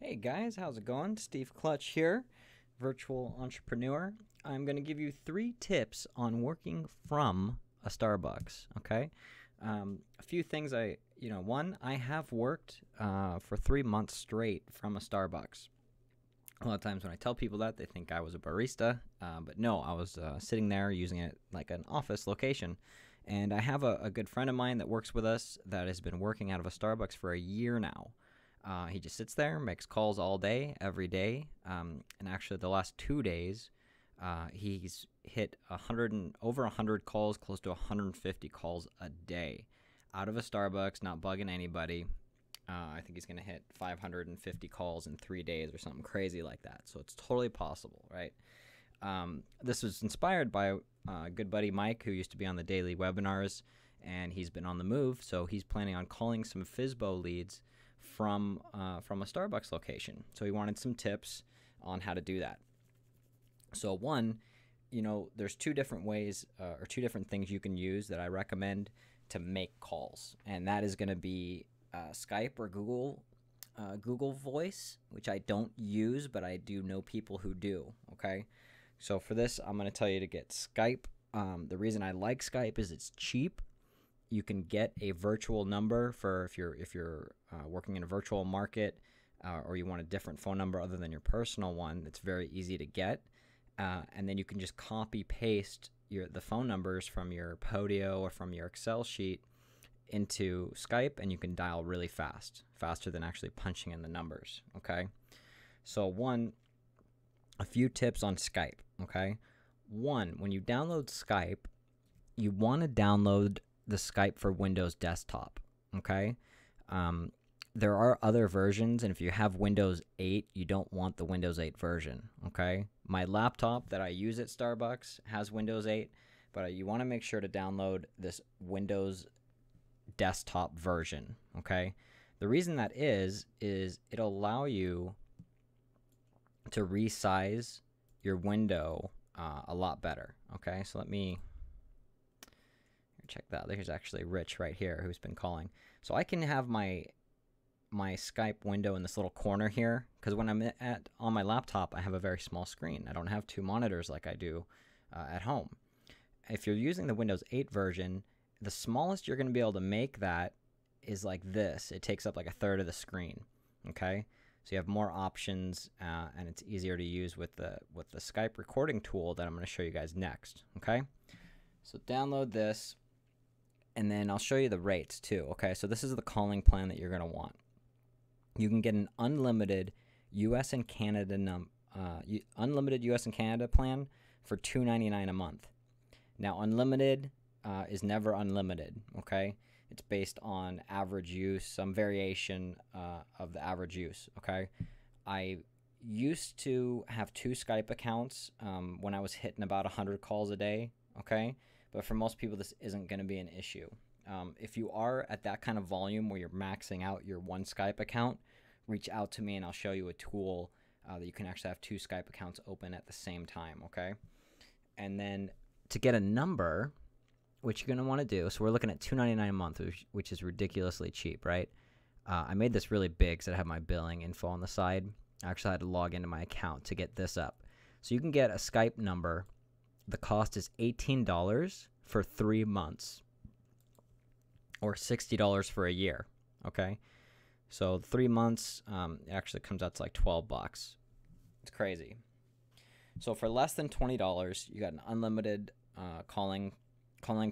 Hey guys, how's it going? Steve Clutch here, virtual entrepreneur. I'm going to give you 3 tips on working from a Starbucks, okay? A few things one, I have worked for 3 months straight from a Starbucks. A lot of times when I tell people that, they think I was a barista, but no, I was sitting there using it like an office location. And I have a good friend of mine that works with us that has been working out of a Starbucks for a year now. He just sits there, makes calls all day, every day. And actually, the last 2 days, he's hit over 100 calls, close to 150 calls a day, out of a Starbucks, not bugging anybody. I think he's going to hit 550 calls in 3 days or something crazy like that. So it's totally possible, right? This was inspired by a good buddy, Mike, who used to be on the daily webinars, and he's been on the move. So he's planning on calling some FSBO leads from a Starbucks location. So he wanted some tips on how to do that. So one, there's 2 different ways or 2 different things you can use that I recommend to make calls, and that is going to be Skype or Google Voice, which I don't use, but I do know people who do. Okay, so for this, I'm going to tell you to get Skype. The reason I like Skype is it's cheap. You can get a virtual number for if you're working in a virtual market, or you want a different phone number other than your personal one. It's very easy to get, and then you can just copy paste the phone numbers from your Podio or from your Excel sheet into Skype, and you can dial really faster than actually punching in the numbers. Okay, so a few tips on Skype. Okay, one, when you download Skype, you want to download the Skype for Windows desktop. Okay, there are other versions, and if you have Windows 8, you don't want the Windows 8 version. Okay, my laptop that I use at Starbucks has Windows 8, but you want to make sure to download this Windows desktop version. Okay, the reason that is it'll allow you to resize your window a lot better. Okay, so let me check that. There's actually Rich right here who's been calling. So I can have my Skype window in this little corner here, because when I'm on my laptop, I have a very small screen. I don't have 2 monitors like I do at home. If you're using the Windows 8 version, the smallest you're going to be able to make that is like this. It takes up like 1/3 of the screen. Okay, so you have more options, and it's easier to use with the Skype recording tool that I'm going to show you guys next. Okay, so download this, and then I'll show you the rates too. Okay, so this is the calling plan that you're going to want. You can get an unlimited U.S. and Canada unlimited U.S. and Canada plan for $2.99 a month. Now, unlimited is never unlimited. Okay, it's based on average use, some variation of the average use. Okay, I used to have 2 Skype accounts when I was hitting about 100 calls a day. Okay, but for most people, this isn't going to be an issue. If you are at that kind of volume where you're maxing out your 1 Skype account, reach out to me and I'll show you a tool that you can actually have 2 Skype accounts open at the same time. Okay, and then to get a number, what you're going to want to do, so we're looking at $2.99 a month, which is ridiculously cheap, right? I made this really big so I have my billing info on the side. I actually had to log into my account to get this up. So you can get a Skype number. The cost is $18 for 3 months, or $60 for a year. Okay, so 3 months, it actually comes out to like $12. It's crazy. So for less than $20, you got an unlimited calling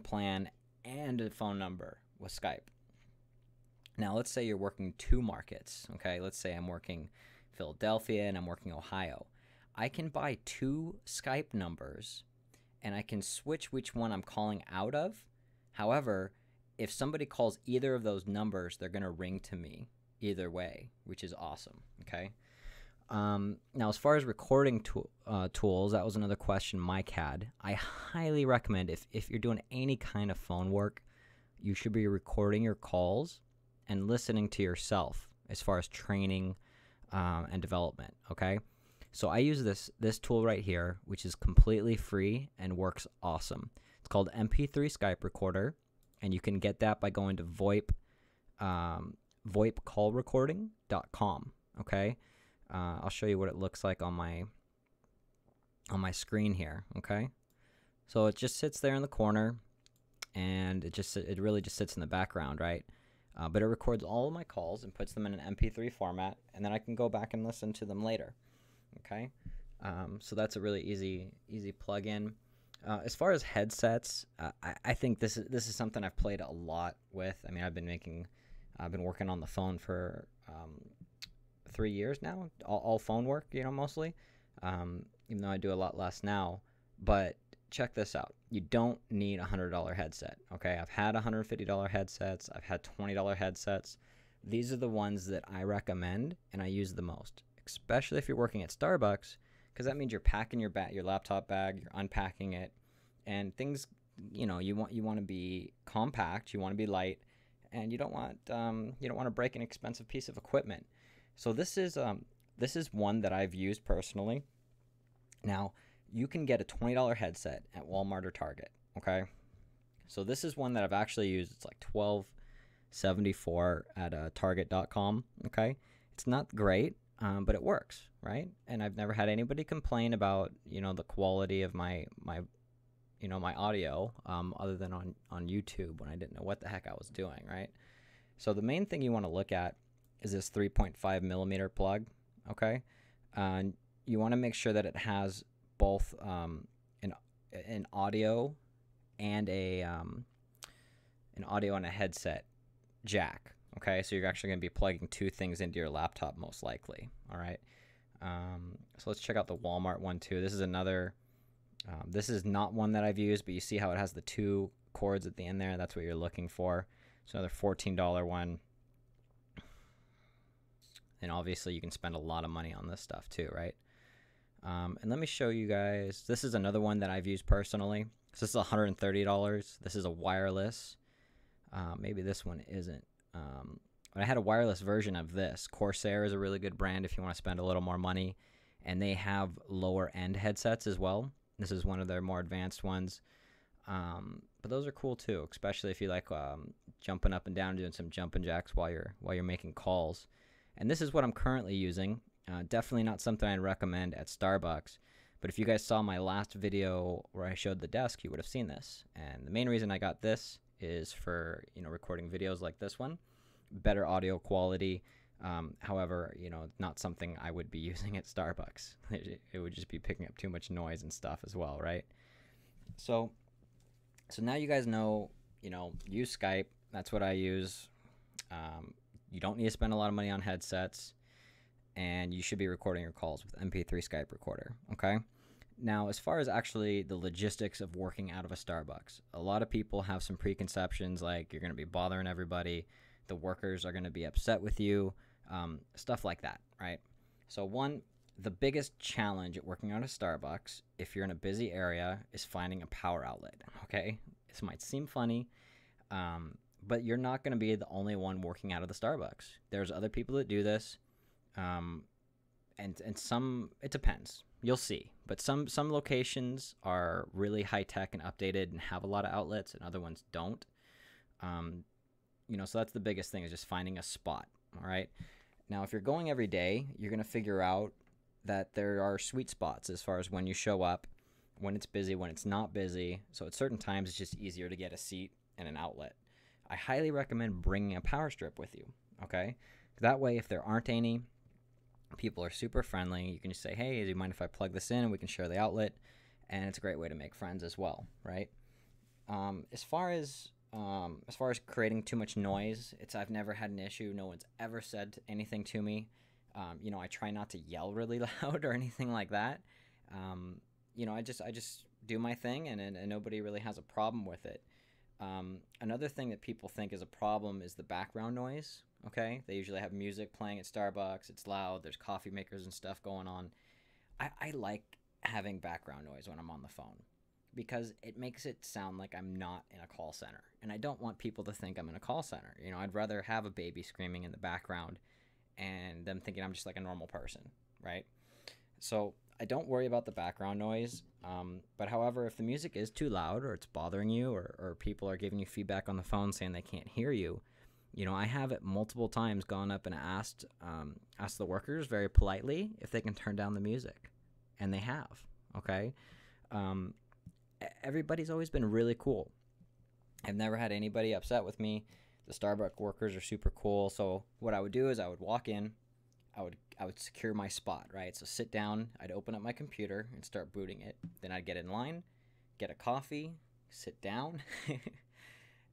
plan and a phone number with Skype. Now, let's say you're working 2 markets. Okay, let's say I'm working Philadelphia and I'm working Ohio. I can buy 2 Skype numbers, and I can switch which one I'm calling out of. However, if somebody calls either of those numbers, they're going to ring to me either way, which is awesome. Okay. Now, as far as recording tools, that was another question Mike had. I highly recommend, if you're doing any kind of phone work, you should be recording your calls and listening to yourself as far as training and development. Okay. So I use this tool right here, which is completely free and works awesome. It's called MP3 Skype Recorder, and you can get that by going to VoIPcallrecording.com. Okay, I'll show you what it looks like on my screen here. Okay, so it just sits there in the corner, and it really just sits in the background, right? But it records all of my calls and puts them in an MP3 format, and then I can go back and listen to them later. Okay, so that's a really easy plug-in. As far as headsets, I think this is something I've played a lot with. I mean, I've been working on the phone for 3 years now, all phone work, mostly. Even though I do a lot less now. But check this out. You don't need a $100 headset. Okay, I've had $150 headsets. I've had $20 headsets. These are the ones that I recommend and I use the most, especially if you're working at Starbucks, because that means you're packing your laptop bag, you're unpacking it, and things. You want to be compact. You want to be light, and you don't want to break an expensive piece of equipment. So this is one that I've used personally. Now, you can get a $20 headset at Walmart or Target, okay? So this is one that I've actually used. It's like $12.74 at Target.com, okay? It's not great, but it works, right? And I've never had anybody complain about, the quality of my audio, other than on YouTube when I didn't know what the heck I was doing, right? So the main thing you want to look at is this 3.5 millimeter plug, okay? You want to make sure that it has both an audio and an audio and a headset jack. Okay, so you're actually going to be plugging two things into your laptop most likely. All right. So let's check out the Walmart one too. This is another. This is not one that I've used, but you see how it has the two cords at the end there. That's what you're looking for. It's another $14 one. And obviously you can spend a lot of money on this stuff too, right? And let me show you guys. This is another one that I've used personally. So this is $130. This is a wireless. Maybe this one isn't. But I had a wireless version of this. Corsair is a really good brand if you want to spend a little more money. And they have lower end headsets as well. This is one of their more advanced ones. But those are cool too, especially if you like jumping up and down, doing some jumping jacks while you're making calls. And this is what I'm currently using. Definitely not something I'd recommend at Starbucks. But if you guys saw my last video where I showed the desk, you would have seen this. And the main reason I got this is for recording videos like this one, better audio quality. However, not something I would be using at Starbucks. It would just be picking up too much noise and stuff as well, right? So now you guys know, use Skype. That's what I use. You don't need to spend a lot of money on headsets, and you should be recording your calls with MP3 Skype recorder, okay? Now, as far as actually the logistics of working out of a Starbucks, a lot of people have some preconceptions like you're going to be bothering everybody, the workers are going to be upset with you, stuff like that, right? So the biggest challenge at working out of Starbucks, if you're in a busy area, is finding a power outlet, okay? This might seem funny, but you're not going to be the only one working out of the Starbucks. There's other people that do this, and some, it depends. You'll see. But some locations are really high-tech and updated and have a lot of outlets, and other ones don't. So that's the biggest thing, is just finding a spot, all right? Now, if you're going every day, you're going to figure out that there are sweet spots as far as when you show up, when it's busy, when it's not busy. So at certain times, it's just easier to get a seat and an outlet. I highly recommend bringing a power strip with you, okay? That way, if there aren't any, people are super friendly. You can just say, hey, do you mind if I plug this in and we can share the outlet? And it's a great way to make friends as well, right? As far as creating too much noise, I've never had an issue. No one's ever said anything to me. I try not to yell really loud or anything like that. I just do my thing, and nobody really has a problem with it. Another thing that people think is a problem is the background noise. Okay, they usually have music playing at Starbucks. It's loud. There's coffee makers and stuff going on. I like having background noise when I'm on the phone, because it makes it sound like I'm not in a call center, and I don't want people to think I'm in a call center. I'd rather have a baby screaming in the background and them thinking I'm just like a normal person, right? So I don't worry about the background noise. But however, if the music is too loud or it's bothering you, or people are giving you feedback on the phone saying they can't hear you, You know, I have it multiple times gone up and asked the workers very politely if they can turn down the music, and they have. Okay, everybody's always been really cool. I've never had anybody upset with me. The Starbucks workers are super cool. So what I would do is I would walk in, I would secure my spot, right? So sit down, I'd open up my computer and start booting it. Then I'd get in line, get a coffee, sit down,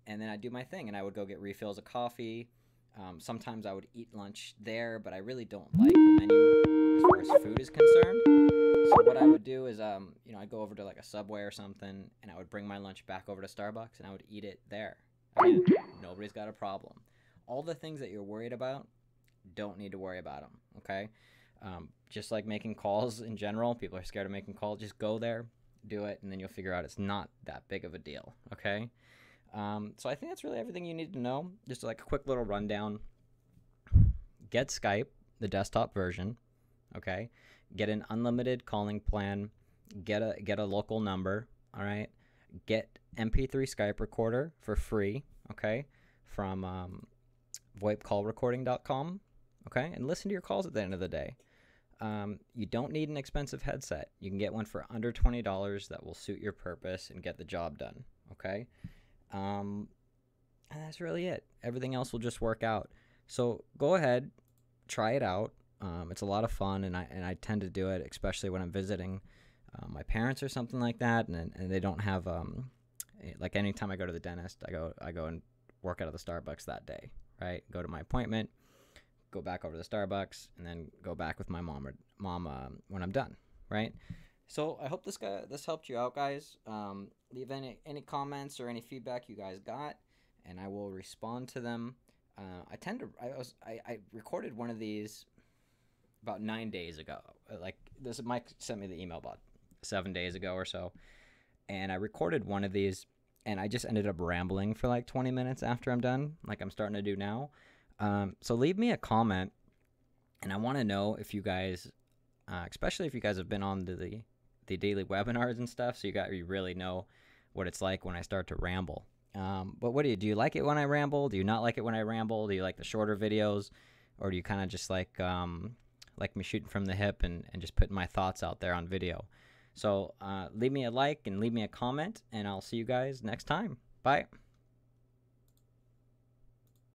and then I'd do my thing. And I would go get refills of coffee. Sometimes I would eat lunch there, but I really don't like the menu as far as food is concerned. So what I would do is, I'd go over to like a Subway or something, and I would bring my lunch back over to Starbucks, and I would eat it there. Again, nobody's got a problem. All the things that you're worried about, don't need to worry about them, okay? Just like making calls in general, people are scared of making calls. Just go there, do it, and then you'll figure out it's not that big of a deal, okay? So I think that's really everything you need to know. Just like a quick little rundown. Get Skype, the desktop version, okay? Get an unlimited calling plan. Get a local number, all right? Get MP3 Skype recorder for free, okay? From VoIPCallRecording.com, okay? And listen to your calls at the end of the day. You don't need an expensive headset. You can get one for under $20 that will suit your purpose and get the job done, okay? And that's really it. Everything else will just work out. So go ahead, try it out. It's a lot of fun, and I tend to do it, especially when I'm visiting my parents or something like that, and they don't have like anytime I go to the dentist, I go and work out of the Starbucks that day, right? Go to my appointment, go back over to the Starbucks, and then go back with my mom when I'm done, right? So I hope this helped you out, guys. Leave any comments or any feedback you guys got, and I will respond to them. I recorded one of these about 9 days ago. Like this, Mike sent me the email about 7 days ago or so, and I recorded one of these, and I just ended up rambling for like 20 minutes after I'm done, like I'm starting to do now. So leave me a comment, and I want to know if you guys, especially if you guys have been on the daily webinars and stuff, so you really know what it's like when I start to ramble. But what do you like it when I ramble? Do you not like it when I ramble? Do you like the shorter videos, or do you kind of just like me shooting from the hip and just putting my thoughts out there on video? So leave me a like and leave me a comment, and I'll see you guys next time. Bye.